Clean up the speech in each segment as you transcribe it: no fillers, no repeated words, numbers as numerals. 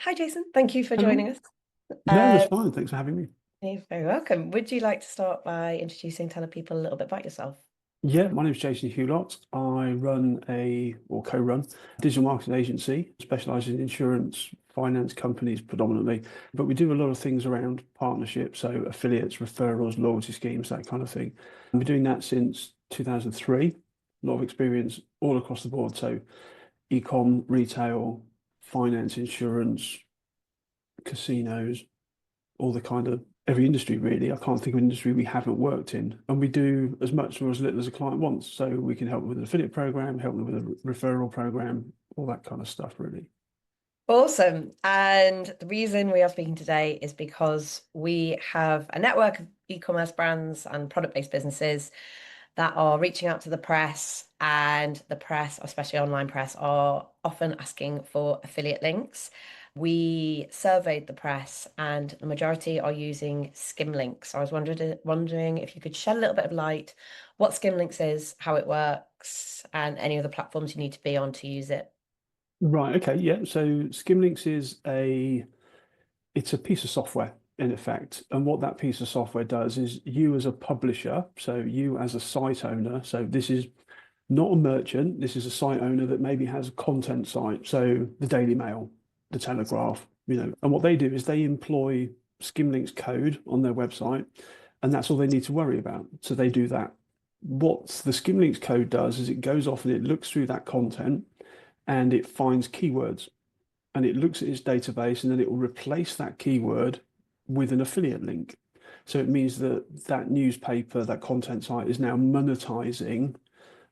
Hi, Jason. Thank you for Hello. joining us. No, that's Uh, fine. Thanks for having me. you're very welcome. Would you like to start by telling people a little bit about yourself? Yeah, my name is Jason Hulott. I run or co-run a digital marketing agency, specializing in insurance, finance companies predominantly, but we do a lot of things around partnerships, so affiliates, referrals, loyalty schemes, that kind of thing. I've been doing that since 2003. A lot of experience all across the board, so e-com, retail, finance, insurance, casinos, all the kind of every industry really. I can't think of an industry we haven't worked in. And we do as much or as little as a client wants. So we can help them with an affiliate program, help them with a referral program, all that kind of stuff really. Awesome. And the reason we are speaking today is because we have a network of e-commerce brands and product-based businesses that are reaching out to the press, and the press, especially online press, are often asking for affiliate links. We surveyed the press, and the majority are using Skimlinks. So I was wondering if you could shed a little bit of light what Skimlinks is, how it works, and any of the platforms you need to be on to use it. Right, okay, yeah. So Skimlinks is it's a piece of software in effect. And what that piece of software does is you as a publisher, so you as a site owner, so this is not a merchant, this is a site owner that maybe has a content site, so the Daily Mail, the Telegraph, and what they do is they employ Skimlinks code on their website, and that's all they need to worry about. So they do that. What the Skimlinks code does is it goes off and it looks through that content and it finds keywords and it looks at its database and then it will replace that keyword with an affiliate link. So it means that that newspaper, that content site is now monetizing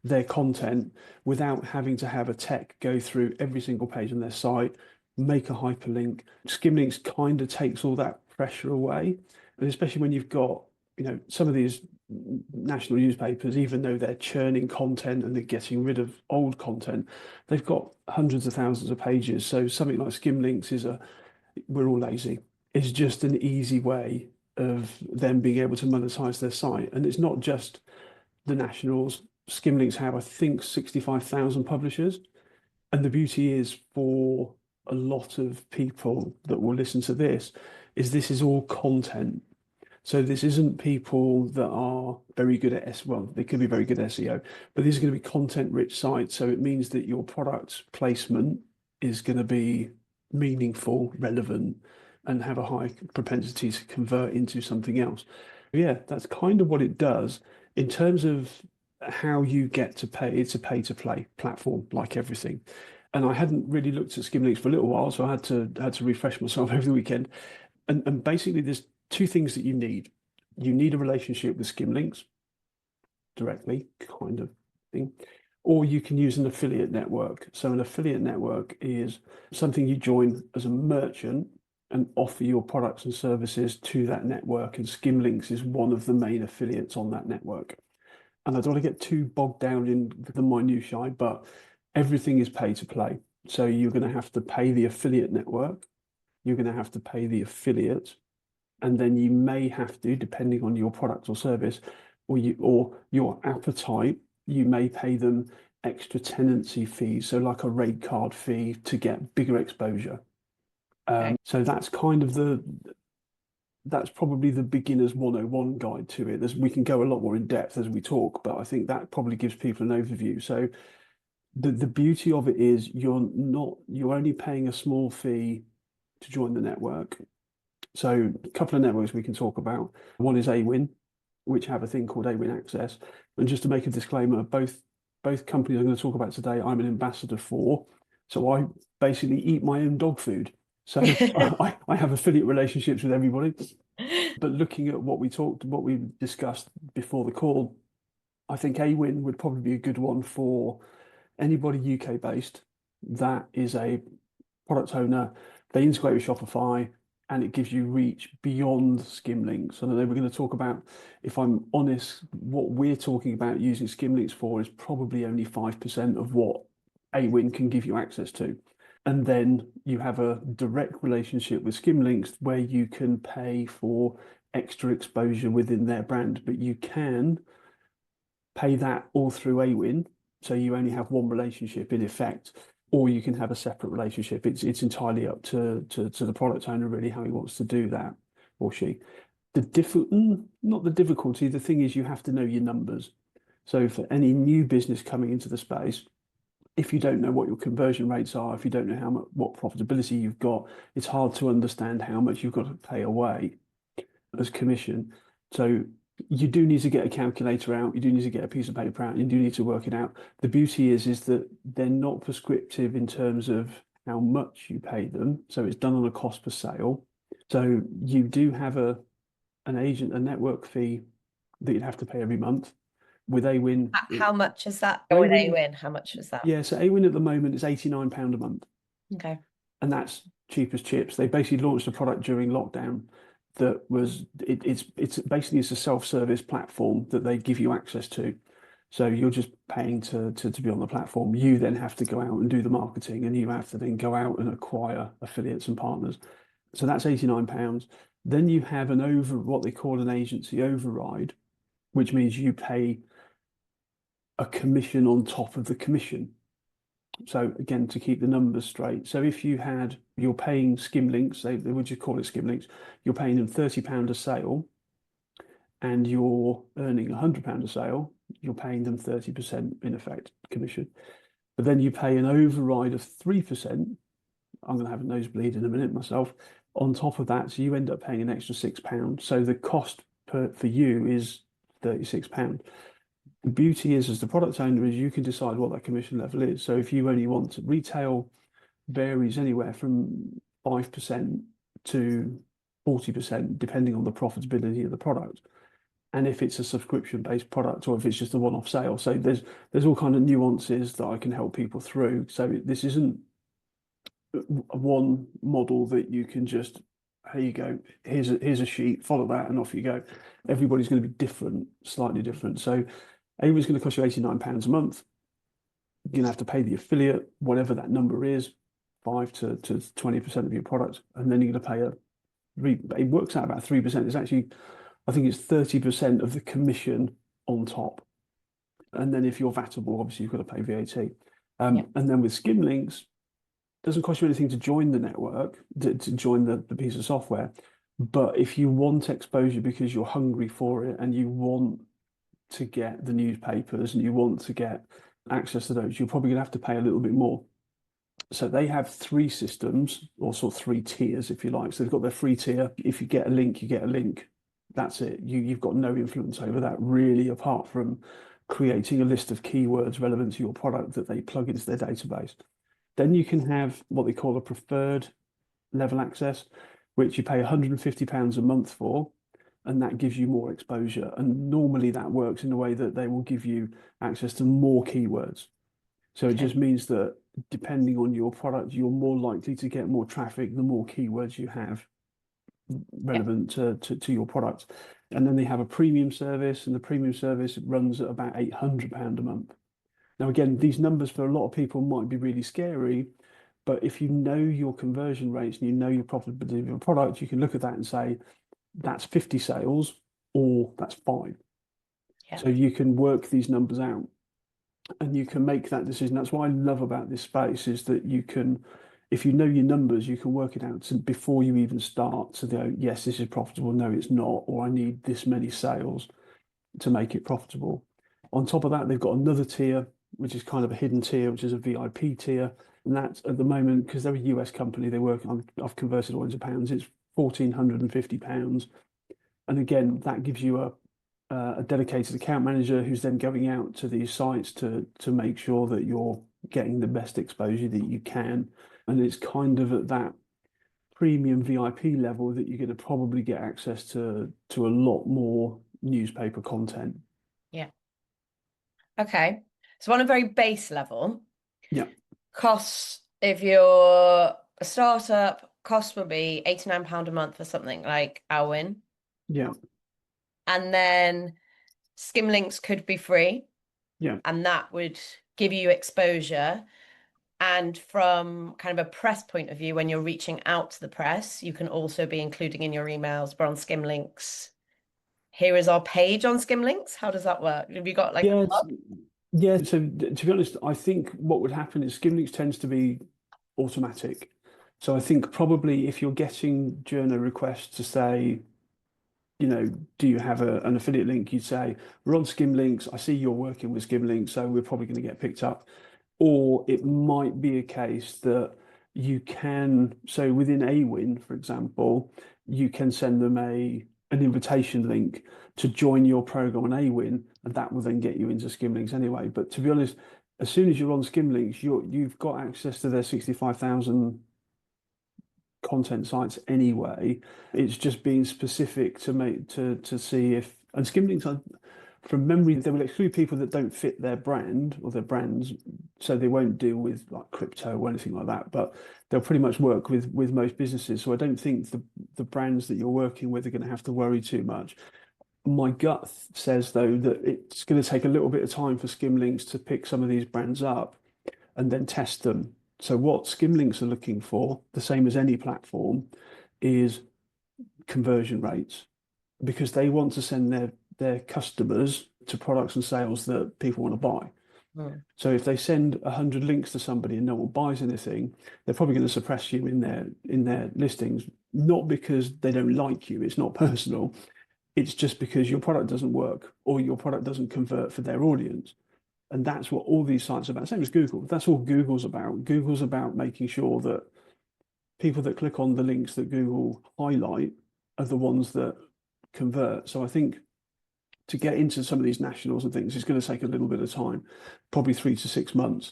their content without having to have a tech go through every single page on their site, make a hyperlink. Skimlinks kind of takes all that pressure away. And especially when you've got, some of these national newspapers, even though they're churning content and they're getting rid of old content, they've got hundreds of thousands of pages. So something like Skimlinks we're all lazy. It's just an easy way of them being able to monetize their site. And it's not just the nationals. Skimlinks have, I think, 65,000 publishers. And the beauty is for a lot of people that will listen to this is all content. So this isn't people that are very good at well, they could be very good at SEO, but these are going to be content-rich sites. So it means that your product placement is going to be meaningful, relevant, and have a high propensity to convert into something else. Yeah, that's kind of what it does. In terms of how you get to pay, it's a pay-to-play platform, like everything. And I hadn't really looked at Skimlinks for a little while, so I had to refresh myself over the weekend. And basically, there's two things that you need. You need a relationship with Skimlinks directly, kind of thing, or you can use an affiliate network. So an affiliate network is something you join as a merchant and offer your products and services to that network. And Skimlinks is one of the main affiliates on that network. And I don't want to get too bogged down in the minutiae, but everything is pay to play. So you're going to have to pay the affiliate network, you're going to have to pay the affiliate, and then you may have to, depending on your product or service, or your appetite, you may pay them extra tenancy fees, so like a rate card fee to get bigger exposure. Okay. So that's probably the beginner's 101 guide to it. We can go a lot more in depth as we talk, but I think that probably gives people an overview. So the beauty of it is you're only paying a small fee to join the network. So a couple of networks we can talk about. One is Awin, which have a thing called Awin Access. And just to make a disclaimer, both companies I'm going to talk about today, I'm an ambassador for. So I basically eat my own dog food. So I have affiliate relationships with everybody. But looking at what we discussed before the call, I think Awin would probably be a good one for anybody UK based that is a product owner. They integrate with Shopify and it gives you reach beyond Skimlinks. And I know we're going to talk about, if I'm honest, what we're talking about using Skimlinks for is probably only 5% of what Awin can give you access to. And then you have a direct relationship with Skimlinks where you can pay for extra exposure within their brand, but you can pay that all through Awin. So you only have one relationship in effect. or you can have a separate relationship. It's entirely up to the product owner really how he wants to do that, or she. Not the difficulty. The thing is, you have to know your numbers. So for any new business coming into the space, if you don't know what your conversion rates are, if you don't know how much what profitability you've got, it's hard to understand how much you've got to pay away as commission. So you do need to get a calculator out. You do need to get a piece of paper out. You do need to work it out. The beauty is that they're not prescriptive in terms of how much you pay them. So it's done on a cost per sale. So you do have an agent, a network fee that you'd have to pay every month. With Awin, How much is that? Oh, with Awin, Awin, how much is that? yeah, so Awin at the moment is £89 a month, Okay. and that's cheap as chips. They basically launched a product during lockdown that was it's basically it's a self-service platform that they give you access to. So you're just paying to be on the platform. You then have to go out and do the marketing, and you have to then go out and acquire affiliates and partners. So that's £89. Then you have what they call an agency override, which means you pay a commission on top of the commission. So again, to keep the numbers straight. So if you're paying Skimlinks, they would just call it Skimlinks, you're paying them £30 a sale and you're earning £100 a sale, you're paying them 30% in effect commission. But then you pay an override of 3%. I'm going to have a nosebleed in a minute myself. On top of that, so you end up paying an extra £6. So the cost for you is £36. The beauty is, as the product owner, is you can decide what that commission level is. So if you only want to, retail varies anywhere from 5% to 40%, depending on the profitability of the product. And if it's a subscription-based product or if it's just a one-off sale. So there's all kind of nuances that I can help people through. So this isn't one model that you can just, here you go, here's a sheet, follow that, and off you go. Everybody's going to be different, slightly different. So Ava's going to cost you £89 a month. You're going to have to pay the affiliate, whatever that number is, 5 to 20% of your product. And then you're going to pay it works out about 3%. It's actually, I think it's 30% of the commission on top. And then if you're VATable, obviously you've got to pay VAT. Yeah. And then with Skimlinks, it doesn't cost you anything to join the network, to join the piece of software. But if you want exposure because you're hungry for it and you want to get the newspapers and you want to get access to those, you're probably going to have to pay a little bit more. So they have three systems, or sort of three tiers, if you like. So they've got their free tier. If you get a link, you get a link. That's it. You've got no influence over that really, apart from creating a list of keywords relevant to your product that they plug into their database. Then you can have what they call a preferred level access, which you pay £150 a month for, and that gives you more exposure. And normally that works in a way that they will give you access to more keywords. So it Okay. just means that depending on your product, you're more likely to get more traffic the more keywords you have Yeah. relevant to your product. And then they have a premium service, and the premium service runs at about £800 a month. Now, again, these numbers for a lot of people might be really scary, but if you know your conversion rates and you know your profitability of your product, you can look at that and say, that's 50 sales or that's 5. Yeah. So you can work these numbers out and you can make that decision. That's what I love about this space is that you can, if you know your numbers, you can work it out before you even start to go, yes, this is profitable. No, it's not. Or I need this many sales to make it profitable. On top of that, they've got another tier, which is kind of a hidden tier, which is a VIP tier. And that's at the moment, because they're a US company, they work on, I've converted all into pounds, it's £1,450. And again, that gives you a dedicated account manager who's then going out to these sites to make sure that you're getting the best exposure that you can. And it's kind of at that premium VIP level that you're going to probably get access to a lot more newspaper content. Yeah. Okay. So on a very base level, Yeah, costs, if you're a startup, cost will be £89 a month for something like Awin. yeah, And then Skimlinks could be free, yeah. and that would give you exposure. And from kind of a press point of view, when you're reaching out to the press, you can also be including in your emails, but on Skimlinks, here is our page on Skimlinks. How does that work? Have you got like a Yeah, blog? Yeah, so to be honest, I think what would happen is Skimlinks tends to be automatic. So I think probably if you're getting journo requests to say, do you have an affiliate link? You'd say, we're on Skimlinks. I see you're working with Skimlinks, so we're probably going to get picked up. Or it might be a case that you can, so within Awin, for example, you can send them an invitation link to join your program on Awin, and that will then get you into Skimlinks anyway. But to be honest, as soon as you're on Skimlinks, you've got access to their 65,000 content sites anyway. It's just being specific to make to see if and Skimlinks are from memory, they will exclude people that don't fit their brand or their brands, so they won't deal with like crypto or anything like that. But they'll pretty much work with most businesses. So I don't think the brands that you're working with are going to have to worry too much. My gut says though that it's going to take a little bit of time for Skimlinks to pick some of these brands up and then test them. So what Skimlinks are looking for, the same as any platform, is conversion rates because they want to send their customers to products and sales that people want to buy. Mm. So if they send 100 links to somebody and no one buys anything, they're probably going to suppress you in their listings, not because they don't like you, it's not personal. It's just because your product doesn't work or your product doesn't convert for their audience. And that's what all these sites are about. Same as Google. That's all Google's about. Google's about making sure that people that click on the links that Google highlight are the ones that convert. So I think to get into some of these nationals and things, it's going to take a little bit of time, probably 3 to 6 months.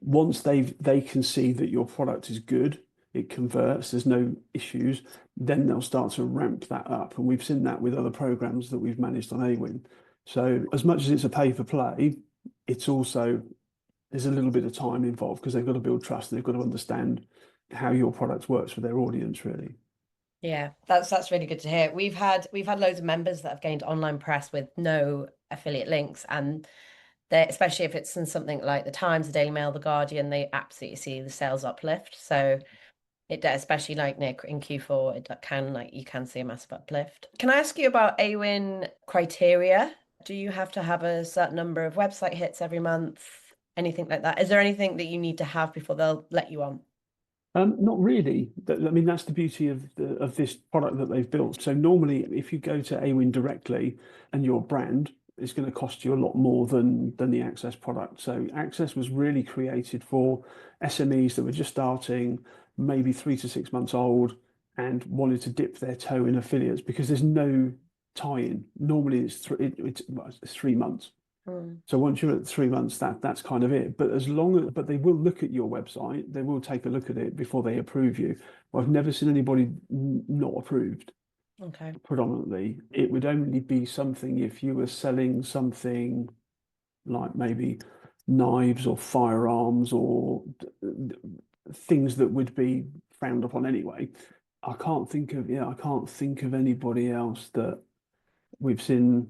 Once they can see that your product is good, it converts, there's no issues, then they'll start to ramp that up. And we've seen that with other programs that we've managed on Awin. So as much as it's a pay for play, it's also there's a little bit of time involved because they've got to build trust and they've got to understand how your product works for their audience, really. Yeah, that's really good to hear. We've had loads of members that have gained online press with no affiliate links, and they, especially if it's in something like the Times, the Daily Mail, the Guardian, they absolutely see the sales uplift. So it does, especially like Nick in Q4, you can see a massive uplift. Can I ask you about Awin criteria? Do you have to have a certain number of website hits every month? Anything like that? Is there anything that you need to have before they'll let you on? Not really. I mean, that's the beauty of this product that they've built. So normally, if you go to Awin directly and your brand, it's going to cost you a lot more than the Access product. So Access was really created for SMEs that were just starting, maybe 3 to 6 months old, and wanted to dip their toe in affiliates because there's no tie-in. Normally, it's 3 months. Mm. So once you're at 3 months, that's kind of it. But they will look at your website, they will take a look at it before they approve you. Well, I've never seen anybody not approved. Okay. Predominantly, it would only be something if you were selling something like maybe knives or firearms or things that would be frowned upon anyway. I can't think of anybody else that we've seen.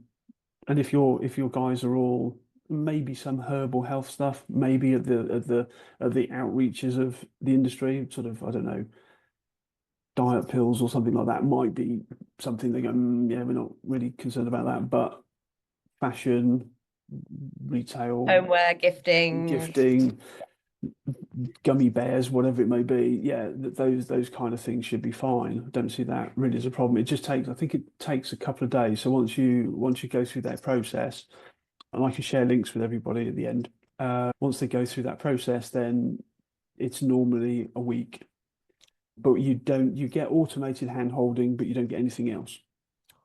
And if your guys are all maybe some herbal health stuff, maybe at the outreaches of the industry, sort of, I don't know, diet pills or something like that might be something they go, yeah, we're not really concerned about that. But fashion, retail, Homeware, gifting. gifting, gummy bears, whatever it may be, yeah, those kind of things should be fine. I don't see that really as a problem. I think it takes a couple of days. So once you go through that process, and I can share links with everybody at the end. Once they go through that process, then it's normally a week. But you get automated hand holding, but you don't get anything else.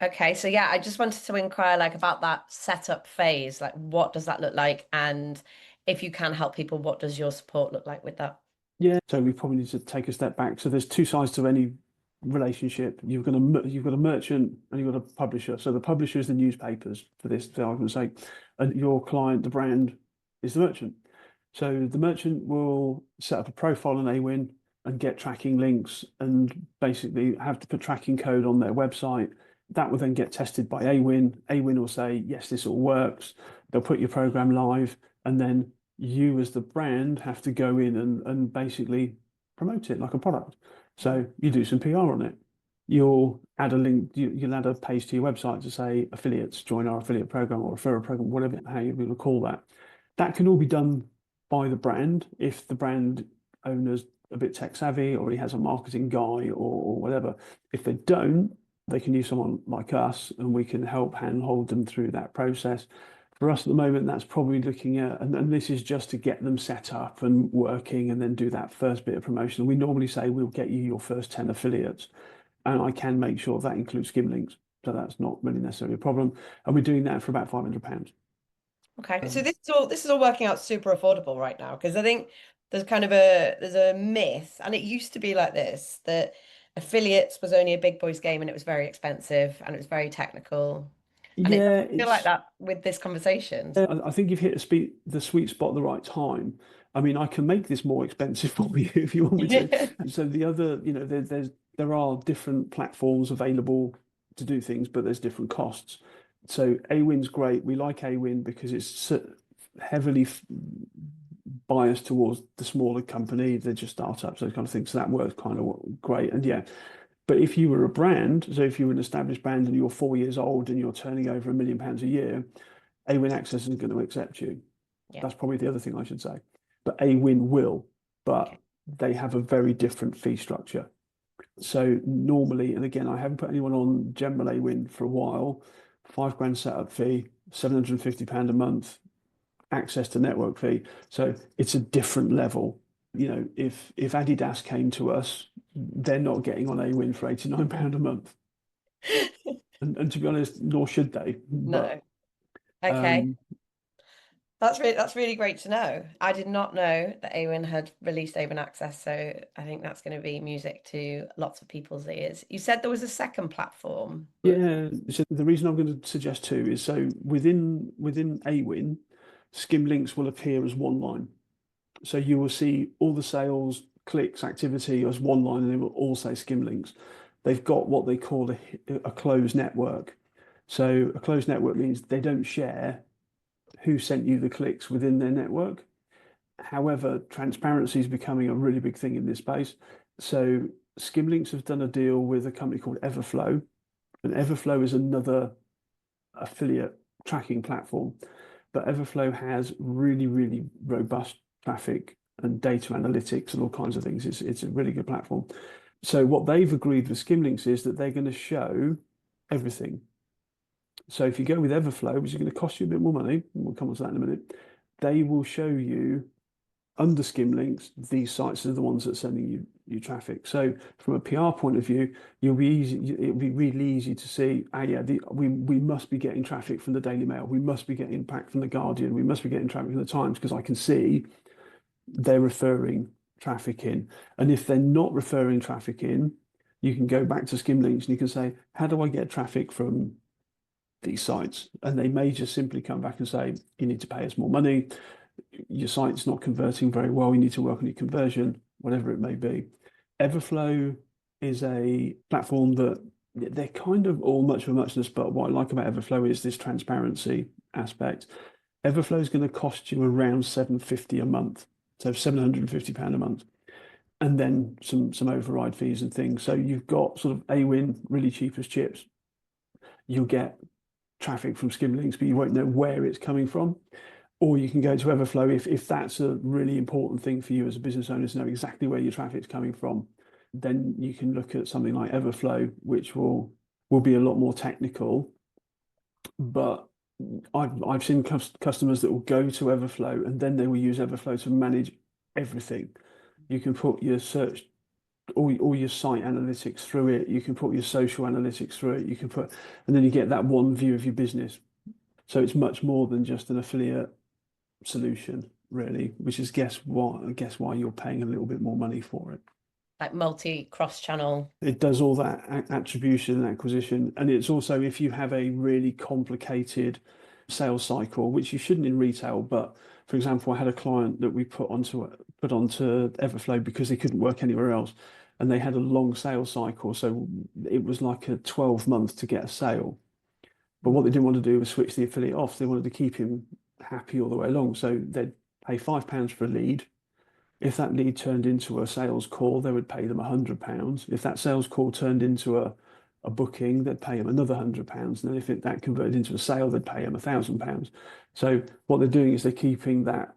Okay, so yeah, I just wanted to inquire like about that setup phase. Like what does that look like? And if you can help people, what does your support look like with that? Yeah. So we probably need to take a step back. So there's two sides to any relationship. You've got a merchant and you've got a publisher. So the publisher is the newspapers for this, for argument's sake, and your client, the brand, is the merchant. So the merchant will set up a profile on Awin and get tracking links and basically have to put tracking code on their website. That will then get tested by Awin. Awin will say, yes, this all works. They'll put your program live, and then you as the brand have to go in and basically promote it like a product. So you do some PR on it. You'll add a link, you'll add a page to your website to say affiliates, join our affiliate program or referral program, whatever, how you want to call that. That can all be done by the brand if the brand owner's a bit tech savvy or he has a marketing guy or whatever. If they don't, they can use someone like us and we can help handhold them through that process. For us at the moment, that's probably looking at, and this is just to get them set up and working and then do that first bit of promotion. We normally say we'll get you your first 10 affiliates, and I can make sure that includes Skimlinks. So that's not really necessarily a problem. And we're doing that for about £500. Okay. So Um, this is all working out super affordable right now because I think there's a myth, and it used to be like this, that affiliates was only a big boys game and it was very expensive and it was very technical. And it yeah, doesn't feel like that with this conversation. I think you've hit the sweet spot at the right time. I mean, I can make this more expensive for you if you want me to. So the other, there are different platforms available to do things, but there's different costs. So Awin's great. We like Awin because it's heavily biased towards the smaller company. They're just startups, those kind of things. So that works kind of great. And yeah, but if you were a brand, so if you were an established brand and you're 4 years old and you're turning over £1 million a year, Awin Access isn't going to accept you. Yeah. That's probably the other thing I should say. But Awin will, but Okay. they have a very different fee structure. So normally, and again, I haven't put anyone on General Awin for a while, 5 grand setup fee, £750 a month, access to network fee. So it's a different level. If Adidas came to us, they're not getting on Awin for £89 a month. And to be honest, nor should they. But No. Okay. um, That's really great to know. I did not know that Awin had released Awin Access, so I think that's going to be music to lots of people's ears. You said there was a second platform. yeah, so the reason I'm going to suggest two is so within Awin, Skimlinks will appear as one line. So you will see all the sales, clicks, activity as one line, and they will all say Skimlinks. They've got what they call a closed network. So a closed network means they don't share who sent you the clicks within their network. However, transparency is becoming a really big thing in this space. So Skimlinks have done a deal with a company called Everflow, and Everflow is another affiliate tracking platform. But Everflow has really, really robust traffic and data analytics and all kinds of things. It's a really good platform. So what they've agreed with Skimlinks is that they're going to show everything. So if you go with Everflow, which is going to cost you a bit more money, and we'll come on to that in a minute, they will show you under Skimlinks, these sites are the ones that are sending you traffic. So from a PR point of view, it'll be really easy to see, yeah, we must be getting traffic from the Daily Mail, we must be getting back from the Guardian, we must be getting traffic from the Times, because I can see they're referring traffic in. And if they're not referring traffic in, you can go back to Skimlinks and you can say, how do I get traffic from these sites? And they may just simply come back and say, you need to pay us more money, your site's not converting very well, you need to work on your conversion, whatever it may be. Everflow is a platform that they're kind of all much of a muchness, but what I like about Everflow is this transparency aspect. Everflow is going to cost you around 750 a month, so £750 a month, and then some override fees and things. So you've got sort of Awin really cheap as chips. You'll get traffic from Skimlinks, but you won't know where it's coming from. Or you can go to Everflow if that's a really important thing for you as a business owner to know exactly where your traffic's coming from. Then you can look at something like Everflow, which will be a lot more technical. But I've seen customers that will go to Everflow and then they will use Everflow to manage everything. You can put your search, all your site analytics through it. You can put your social analytics through it. And then you get that one view of your business. So it's much more than just an affiliate solution, really, which is guess why you're paying a little bit more money for it. Like multi cross-channel. It does all that attribution and acquisition, and it's also if you have a really complicated sales cycle, which you shouldn't in retail, but for example, I had a client that we put onto Everflow because they couldn't work anywhere else, and they had a long sales cycle, so it was like a 12 months to get a sale. But what they didn't want to do was switch the affiliate off. They wanted to keep him happy all the way along. So they'd pay £5 for a lead. If that lead turned into a sales call, they would pay them £100. If that sales call turned into a booking, they'd pay them another £100. And then if that converted into a sale, they'd pay them £1,000. So what they're doing is they're keeping that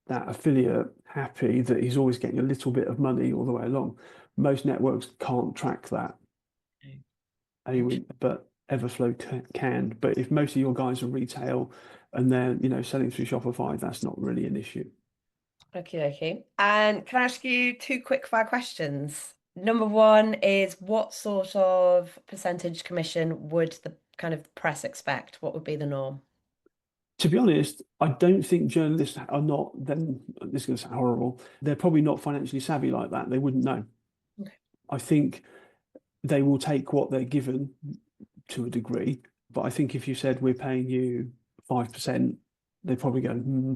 affiliate happy that he's always getting a little bit of money all the way along. Most networks can't track that, Interesting. but Everflow can. But if most of your guys are retail and they're, selling through Shopify, that's not really an issue. Okay, okay. And can I ask you two quick fire questions? Number one is what sort of percentage commission would the kind of press expect? What would be the norm? To be honest, I don't think journalists are not, then this is going to sound horrible, they're probably not financially savvy like that. They wouldn't know. Okay. I think they will take what they're given to a degree. But I think if you said we're paying you 5%, they'd probably go, hmm.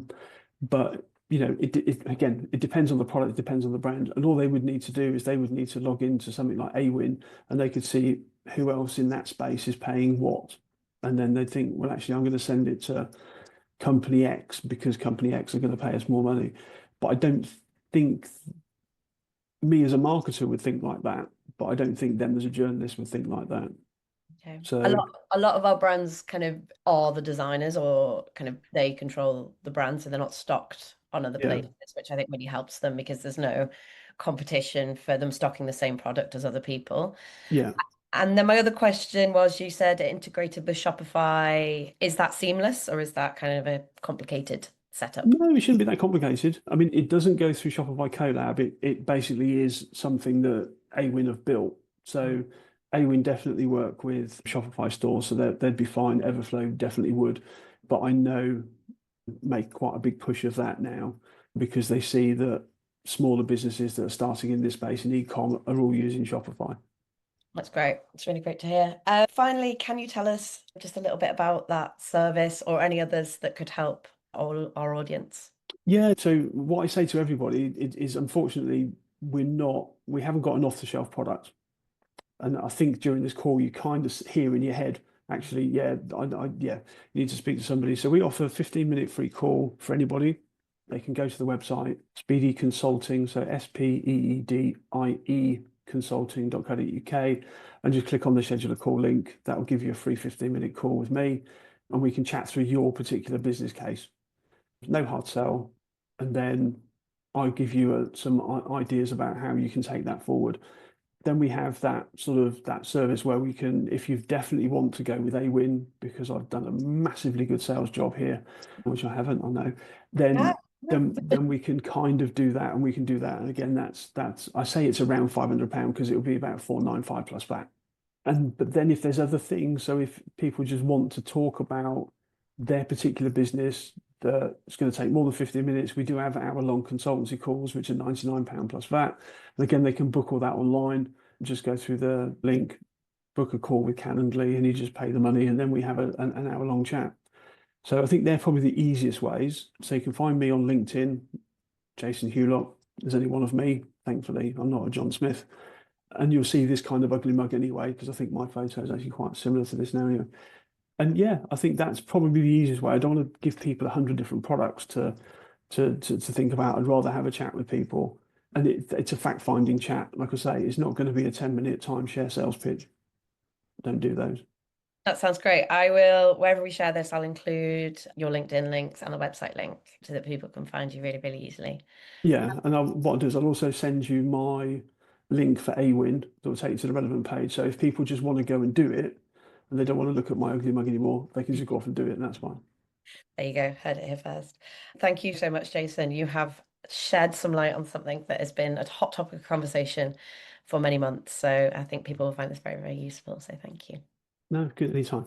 But again, it depends on the product, it depends on the brand. And all they would need to do is they would need to log into something like Awin and they could see who else in that space is paying what. And then they'd think, well, actually, I'm going to send it to company X because company X are going to pay us more money. But I don't think me as a marketer would think like that. But I don't think them as a journalist would think like that. Okay. So A lot of our brands kind of are the designers or kind of they control the brand, so they're not stocked on other yeah, places, which I think really helps them because there's no competition for them stocking the same product as other people. yeah. And then my other question was, you said it integrated with Shopify. Is that seamless or is that kind of a complicated setup? No, it shouldn't be that complicated. I mean, it doesn't go through Shopify Collab. It basically is something that Awin have built. So Awin definitely work with Shopify stores, so they'd be fine. Everflow definitely would. But I know make quite a big push of that now because they see that smaller businesses that are starting in this space in e-com are all using Shopify. That's great. It's really great to hear. Finally, can you tell us just a little bit about that service or any others that could help our audience? Yeah, so what I say to everybody is unfortunately we haven't got an off-the-shelf product. And I think during this call, you kind of hear in your head, actually, yeah, yeah, you need to speak to somebody. So we offer a 15-minute free call for anybody. They can go to the website, Speedy Consulting, so SPEEDIE consulting.co.uk, and just click on the schedule a call link. That will give you a free 15-minute call with me, and we can chat through your particular business case. No hard sell. And then I give you some ideas about how you can take that forward. Then we have that sort of that service where we can, if you definitely want to go with Awin, because I've done a massively good sales job here, which I haven't, I know, Yeah. then then we can kind of do that and we can do that. And again, that's I say it's around £500 because it will be about 495 plus that. And but then if there's other things, so if people just want to talk about their particular business that's going to take more than 15 minutes, we do have hour-long consultancy calls, which are £99 plus VAT. And again, they can book all that online, just go through the link, book a call with Calendly, and you just pay the money, and then we have an hour-long chat. So I think they're probably the easiest ways. So you can find me on LinkedIn, Jason Hewlott. There's only one of me, thankfully. I'm not a John Smith. And you'll see this kind of ugly mug anyway, because I think my photo is actually quite similar to this now anyway. And yeah, I think that's probably the easiest way. I don't want to give people 100 different products to think about. I'd rather have a chat with people. And it's a fact-finding chat. Like I say, it's not going to be a 10-minute timeshare sales pitch. Don't do those. That sounds great. I will, wherever we share this, I'll include your LinkedIn links and the website link so that people can find you really, really easily. Yeah, and what I'll do is I'll also send you my link for Awin that will take you to the relevant page. So if people just want to go and do it and they don't want to look at my ugly mug anymore, they can just go off and do it, and that's fine. There you go. Heard it here first. Thank you so much, Jason. You have shed some light on something that has been a hot topic of conversation for many months. So I think people will find this very, very useful. So thank you. No, good anytime.